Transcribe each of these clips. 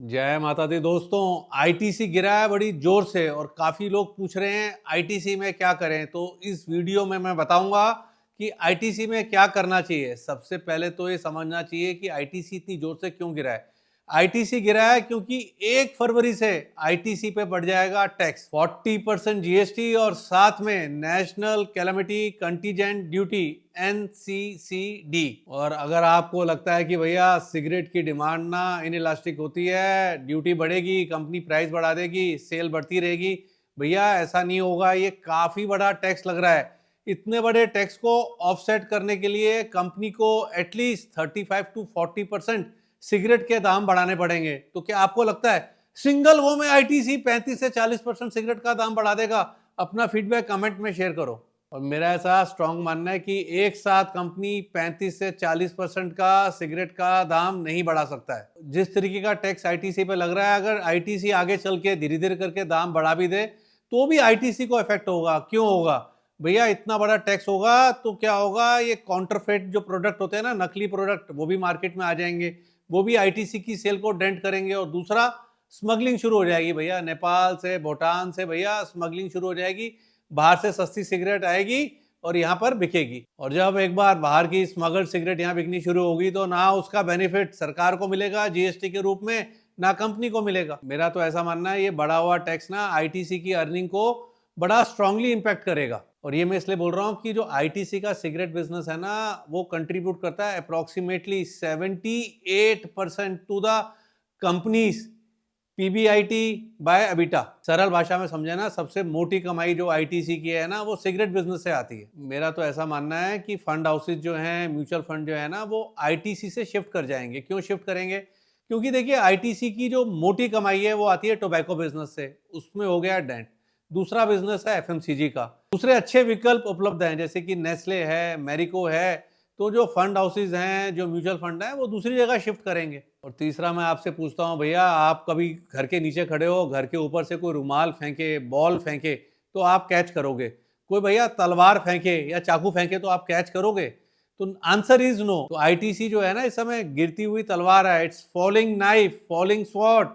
जय माता दी दोस्तों। आईटीसी गिरा है बड़ी जोर से और काफ़ी लोग पूछ रहे हैं आईटीसी में क्या करें। तो इस वीडियो में मैं बताऊंगा कि आईटीसी में क्या करना चाहिए। सबसे पहले तो ये समझना चाहिए कि आईटीसी इतनी जोर से क्यों गिरा है। आईटीसी गिरा है क्योंकि 1 फरवरी से आईटीसी पे बढ़ जाएगा टैक्स 40% जीएसटी और साथ में national calamity contingent duty NCCD. और अगर आपको लगता है कि भैया सिगरेट की डिमांड ना इनइलास्टिक होती है, ड्यूटी बढ़ेगी, कंपनी प्राइस बढ़ा देगी, सेल बढ़ती रहेगी, भैया ऐसा नहीं होगा। ये काफी बड़ा टैक्स लग रहा है। इतने बड़े टैक्स को ऑफसेट करने के लिए कंपनी को एटलीस्ट 35 to 40% सिगरेट के दाम बढ़ाने पड़ेंगे। तो क्या आपको लगता है सिंगल वो में आईटीसी 35 से 40% सिगरेट का दाम बढ़ा देगा? अपना फीडबैक कमेंट में शेयर करो। और मेरा ऐसा स्ट्रांग मानना है कि एक साथ कंपनी 35 से 40% का सिगरेट का दाम नहीं बढ़ा सकता है। जिस तरीके का टैक्स आईटीसी पे लग रहा है, अगर आईटीसी आगे चल के धीरे धीरे करके दाम बढ़ा भी दे तो भी आईटीसी को इफेक्ट होगा। क्यों होगा भैया? इतना बड़ा टैक्स होगा तो क्या होगा, ये काउंटरफेट जो प्रोडक्ट होते हैं ना, नकली प्रोडक्ट, वो भी मार्केट में आ जाएंगे, वो भी आईटीसी की सेल को डेंट करेंगे। और दूसरा, स्मगलिंग शुरू हो जाएगी भैया, नेपाल से, भूटान से भैया स्मगलिंग शुरू हो जाएगी। बाहर से सस्ती सिगरेट आएगी और यहाँ पर बिकेगी। और जब एक बार बाहर की स्मगल्ड सिगरेट यहाँ बिकनी शुरू होगी तो ना उसका बेनिफिट सरकार को मिलेगा जीएसटी के रूप में, ना कंपनी को मिलेगा। मेरा तो ऐसा मानना है ये बढ़ा हुआ टैक्स ना आईटीसी की अर्निंग को बड़ा स्ट्रांगली इंपैक्ट करेगा। और ये मैं इसलिए बोल रहा हूँ कि जो आईटीसी का सिगरेट बिजनेस है ना, वो कंट्रीब्यूट करता है approximately 78% to the companies PBIT by EBITDA. सरल भाषा में समझे ना, सबसे मोटी कमाई जो आईटीसी की है ना, वो सिगरेट बिजनेस से आती है। मेरा तो ऐसा मानना है कि फंड हाउसेज जो हैं, म्यूचुअल फंड जो है ना, वो आईटीसी से शिफ्ट कर जाएंगे। क्यों शिफ्ट करेंगे? क्योंकि देखिए आईटीसी की जो मोटी कमाई है वो आती है टोबैको बिजनेस से, उसमें हो गया डेंट। दूसरा बिजनेस है एफएमसीजी का। दूसरे अच्छे विकल्प उपलब्ध हैं जैसे कि नेस्ले है, मैरिको है। तो जो फंड हाउसेज हैं, जो म्यूचुअल फंड है, वो दूसरी जगह शिफ्ट करेंगे। और तीसरा मैं आपसे पूछता हूँ भैया, आप कभी घर के नीचे खड़े हो, घर के ऊपर से कोई रुमाल फेंके, बॉल फेंके तो आप कैच करोगे? कोई भैया तलवार फेंके या चाकू फेंके तो आप कैच करोगे? तो आंसर इज नो। तो आईटीसी जो है ना, इस समय गिरती हुई तलवार है, it's falling knife, falling sword.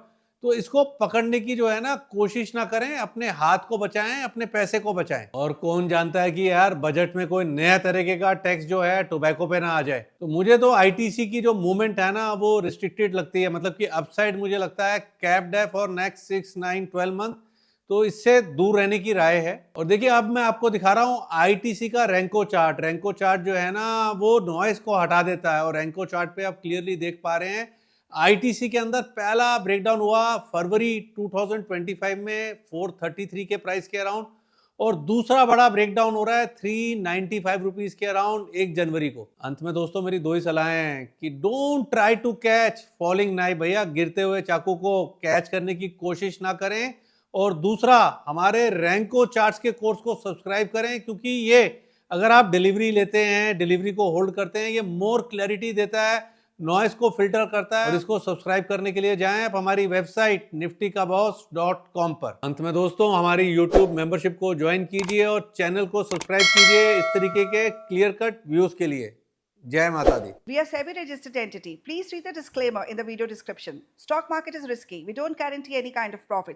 तो इसको पकड़ने की जो है ना कोशिश ना करें, अपने हाथ को बचाएं, अपने पैसे को बचाएं। और कौन जानता है कि यार बजट में कोई नया तरीके का टैक्स जो है टोबैको पे ना आ जाए। तो मुझे तो आईटीसी की जो मूवमेंट है ना, वो रिस्ट्रिक्टेड लगती है। मतलब कि अपसाइड मुझे लगता है कैप्ड है फॉर नेक्स्ट 6, 9, 12 मंथ। तो इससे दूर रहने की राय है। और देखिए अब मैं आपको दिखा रहा हूँ आईटीसी का रैंको चार्ट। रैंको चार्ट जो है ना, वो नॉइस को हटा देता है। और रैंको चार्ट पे आप क्लियरली देख पा रहे हैं आईटीसी के अंदर पहला ब्रेकडाउन हुआ फरवरी 2025 में 433 के प्राइस के अराउंड, और दूसरा बड़ा ब्रेकडाउन हो रहा है 395 रुपीज के अराउंड 1 जनवरी को। अंत में दोस्तों मेरी दो ही सलाहें हैं कि don't try to catch falling knife. भैया गिरते हुए चाकू को कैच करने की कोशिश ना करें। और दूसरा, हमारे रैंको चार्ट्स के कोर्स को सब्सक्राइब करें, क्योंकि ये अगर आप डिलीवरी लेते हैं, डिलीवरी को होल्ड करते हैं, ये मोर क्लैरिटी देता है, नॉइस को फिल्टर करता है। और इसको सब्सक्राइब करने के लिए जाएं आप हमारी वेबसाइट niftykaboss.com पर। अंत में दोस्तों हमारी यूट्यूब मेंबरशिप को ज्वाइन कीजिए और चैनल को सब्सक्राइब कीजिए इस तरीके के क्लियर कट व्यूज के लिए। जय माता दी। We are SEBI registered entity. Please read the disclaimer in the video description. Stock market is risky. We don't guarantee any kind of profit.